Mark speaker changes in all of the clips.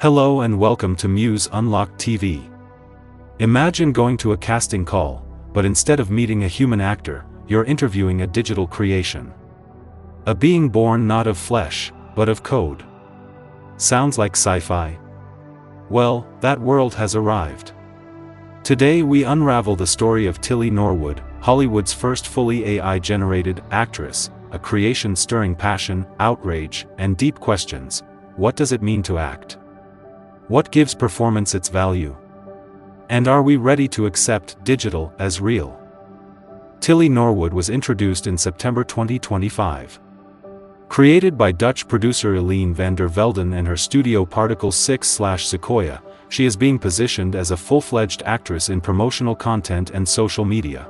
Speaker 1: Hello and welcome to Muse Unlocked TV. Imagine going to a casting call, but instead of meeting a human actor, you're interviewing a digital creation. A being born not of flesh, but of code. Sounds like sci-fi? Well, that world has arrived. Today we unravel the story of Tilly Norwood, Hollywood's first fully AI-generated actress, a creation stirring passion, outrage, and deep questions. What does it mean to act? What gives performance its value? And are we ready to accept digital as real? Tilly Norwood was introduced in September 2025. Created by Dutch producer Elaine van der Velden and her studio Particle 6/Sequoia, she is being positioned as a full-fledged actress in promotional content and social media.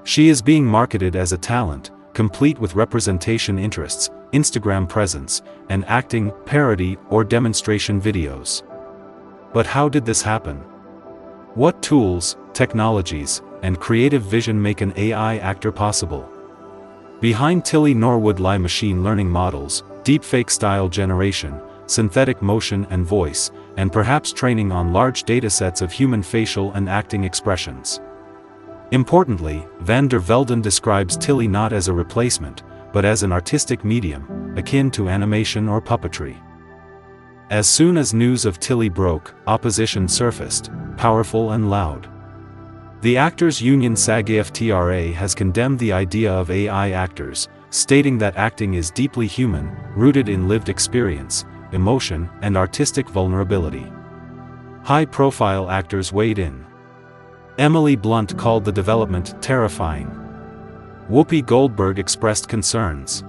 Speaker 1: She is being marketed as a talent, complete with representation interests, Instagram presence, and acting, parody, or demonstration videos. But how did this happen? What tools, technologies, and creative vision make an AI actor possible? Behind Tilly Norwood lie machine learning models, deepfake style generation, synthetic motion and voice, and perhaps training on large datasets of human facial and acting expressions. Importantly, van der Velden describes Tilly not as a replacement, but as an artistic medium, akin to animation or puppetry. As soon as news of Tilly broke, opposition surfaced, powerful and loud. The actors' union SAG-AFTRA has condemned the idea of AI actors, stating that acting is deeply human, rooted in lived experience, emotion, and artistic vulnerability. High-profile actors weighed in. Emily Blunt called the development terrifying. Whoopi Goldberg expressed concerns.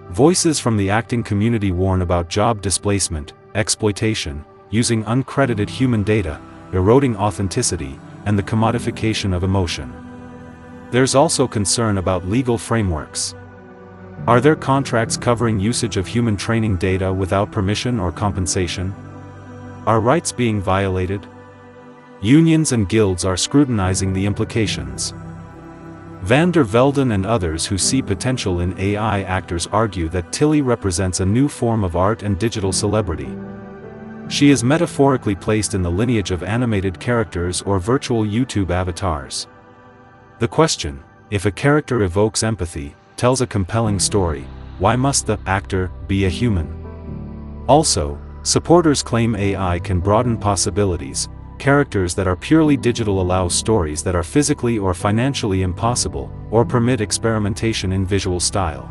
Speaker 1: Voices from the acting community warn about job displacement, exploitation, using uncredited human data, eroding authenticity, and the commodification of emotion. There's also concern about legal frameworks. Are there contracts covering usage of human training data without permission or compensation? Are rights being violated? Unions and guilds are scrutinizing the implications. Van der Velden and others who see potential in AI actors argue that Tilly represents a new form of art and digital celebrity. She is metaphorically placed in the lineage of animated characters or virtual YouTube avatars. The question, if a character evokes empathy, tells a compelling story, why must the actor be a human? Also, supporters claim AI can broaden possibilities. Characters that are purely digital allow stories that are physically or financially impossible, or permit experimentation in visual style.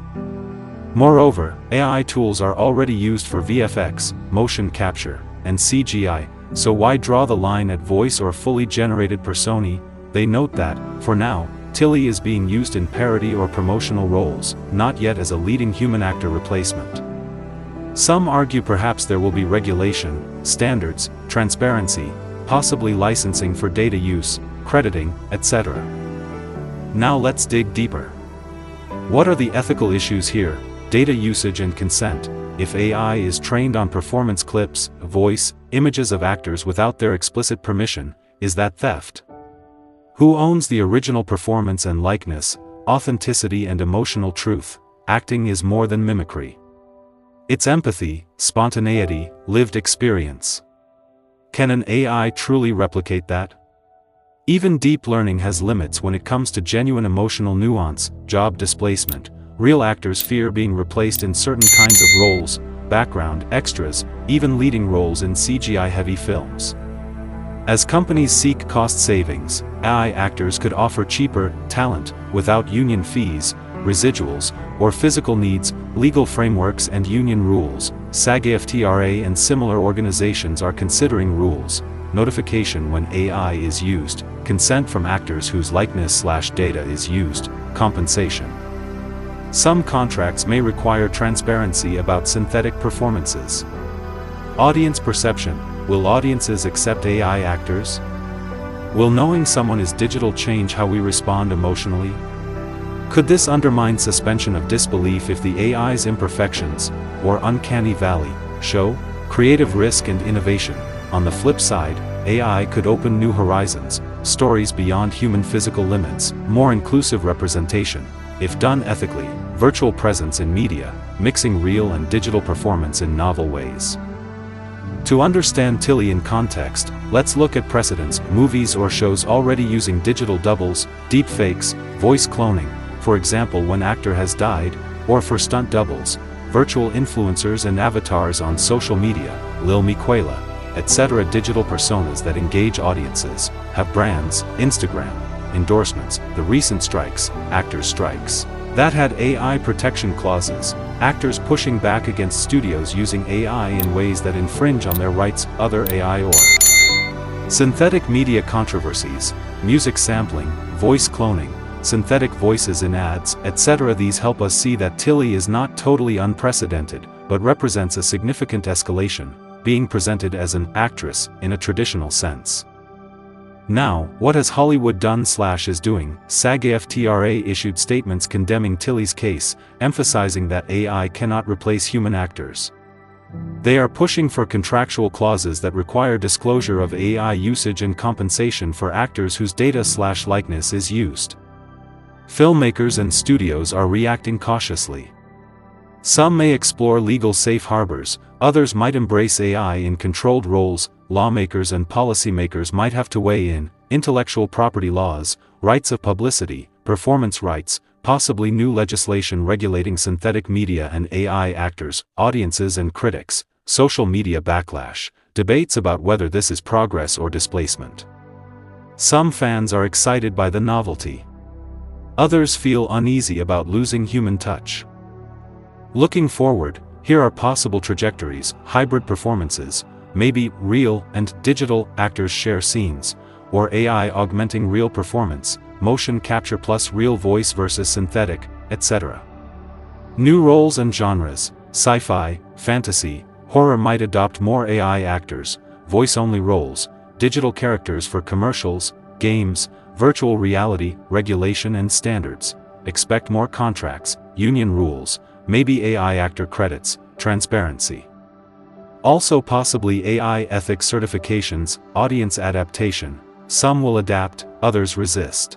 Speaker 1: Moreover, AI tools are already used for VFX, motion capture, and CGI, so why draw the line at voice or fully generated personae? They note that, for now, Tilly is being used in parody or promotional roles, not yet as a leading human actor replacement. Some argue perhaps there will be regulation, standards, transparency, possibly licensing for data use, crediting, etc. Now let's dig deeper. What are the ethical issues here? Data usage and consent. If AI is trained on performance clips, voice, images of actors without their explicit permission, is that theft? Who owns the original performance and likeness, authenticity and emotional truth? Acting is more than mimicry. It's empathy, spontaneity, lived experience. Can an AI truly replicate that? Even deep learning has limits when it comes to genuine emotional nuance, job displacement. Real actors fear being replaced in certain kinds of roles, background, extras, even leading roles in CGI-heavy films. As companies seek cost savings, AI actors could offer cheaper talent, without union fees, residuals, or physical needs. Legal frameworks and union rules. SAG-AFTRA and similar organizations are considering rules, notification when AI is used, consent from actors whose likeness/data is used, compensation. Some contracts may require transparency about synthetic performances. Audience perception. Will audiences accept AI actors? Will knowing someone is digital change how we respond emotionally? Could this undermine suspension of disbelief if the AI's imperfections, or uncanny valley, show creative risk and innovation? On the flip side, AI could open new horizons, stories beyond human physical limits, more inclusive representation, if done ethically, virtual presence in media, mixing real and digital performance in novel ways. To understand Tilly in context, let's look at precedents, movies or shows already using digital doubles, deepfakes, voice cloning, for example when actor has died, or for stunt doubles, virtual influencers and avatars on social media, Lil Miquela, etc. Digital personas that engage audiences, have brands, Instagram, endorsements, the recent strikes, actors' strikes, that had AI protection clauses, actors pushing back against studios using AI in ways that infringe on their rights, other AI or synthetic media controversies, music sampling, voice cloning, synthetic voices in ads, etc. These help us see that Tilly is not totally unprecedented, but represents a significant escalation, being presented as an actress in a traditional sense. Now, what has Hollywood done / is doing? SAG-AFTRA issued statements condemning Tilly's case, emphasizing that AI cannot replace human actors. They are pushing for contractual clauses that require disclosure of AI usage and compensation for actors whose data / likeness is used. Filmmakers and studios are reacting cautiously. Some may explore legal safe harbors, others might embrace AI in controlled roles. Lawmakers and policymakers might have to weigh in, intellectual property laws, rights of publicity, performance rights, possibly new legislation regulating synthetic media and AI actors, audiences and critics, social media backlash, debates about whether this is progress or displacement. Some fans are excited by the novelty. Others feel uneasy about losing human touch. Looking forward, here are possible trajectories: hybrid performances, maybe real and digital actors share scenes, or AI augmenting real performance, motion capture plus real voice versus synthetic, etc. New roles and genres: sci-fi, fantasy, horror might adopt more AI actors, voice-only roles, digital characters for commercials, games, virtual reality, regulation and standards. Expect more contracts, union rules, maybe AI actor credits, transparency. Also possibly AI ethics certifications, audience adaptation. Some will adapt, others resist.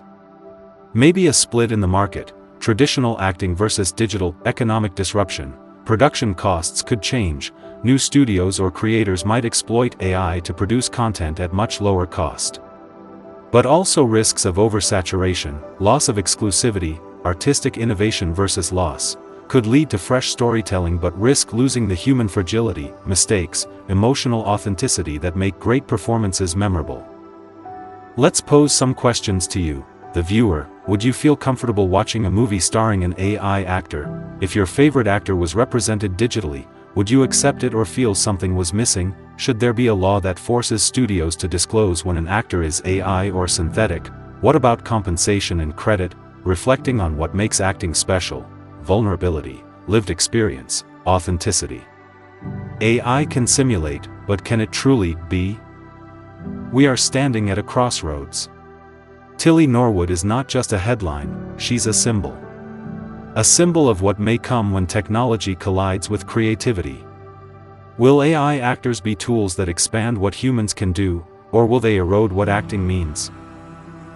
Speaker 1: Maybe a split in the market, traditional acting versus digital, economic disruption, production costs could change, new studios or creators might exploit AI to produce content at much lower cost. But also risks of oversaturation, loss of exclusivity, artistic innovation versus loss, could lead to fresh storytelling but risk losing the human fragility, mistakes, emotional authenticity that make great performances memorable. Let's pose some questions to you, the viewer. Would you feel comfortable watching a movie starring an AI actor? If your favorite actor was represented digitally, would you accept it or feel something was missing? Should there be a law that forces studios to disclose when an actor is AI or synthetic? What about compensation and credit, reflecting on what makes acting special? Vulnerability, lived experience, authenticity. AI can simulate, but can it truly be? We are standing at a crossroads. Tilly Norwood is not just a headline, she's a symbol. A symbol of what may come when technology collides with creativity. Will AI actors be tools that expand what humans can do, or will they erode what acting means?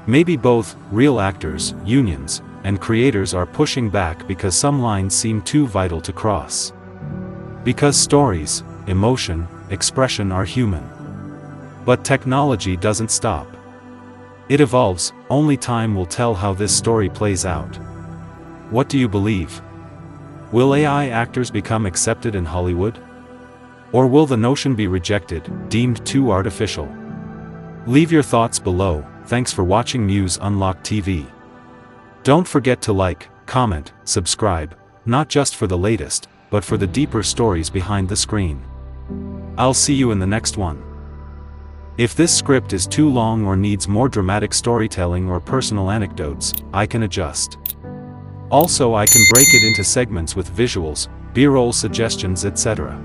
Speaker 1: Maybe both. Real actors, unions, and creators are pushing back because some lines seem too vital to cross. Because stories, emotion, expression are human. But technology doesn't stop. It evolves, only time will tell how this story plays out. What do you believe? Will AI actors become accepted in Hollywood? Or will the notion be rejected, deemed too artificial? Leave your thoughts below. Thanks for watching Muse Unlocked TV. Don't forget to like, comment, subscribe, not just for the latest, but for the deeper stories behind the screen. I'll see you in the next one. If this script is too long or needs more dramatic storytelling or personal anecdotes, I can adjust. Also, I can break it into segments with visuals, B-roll suggestions, etc.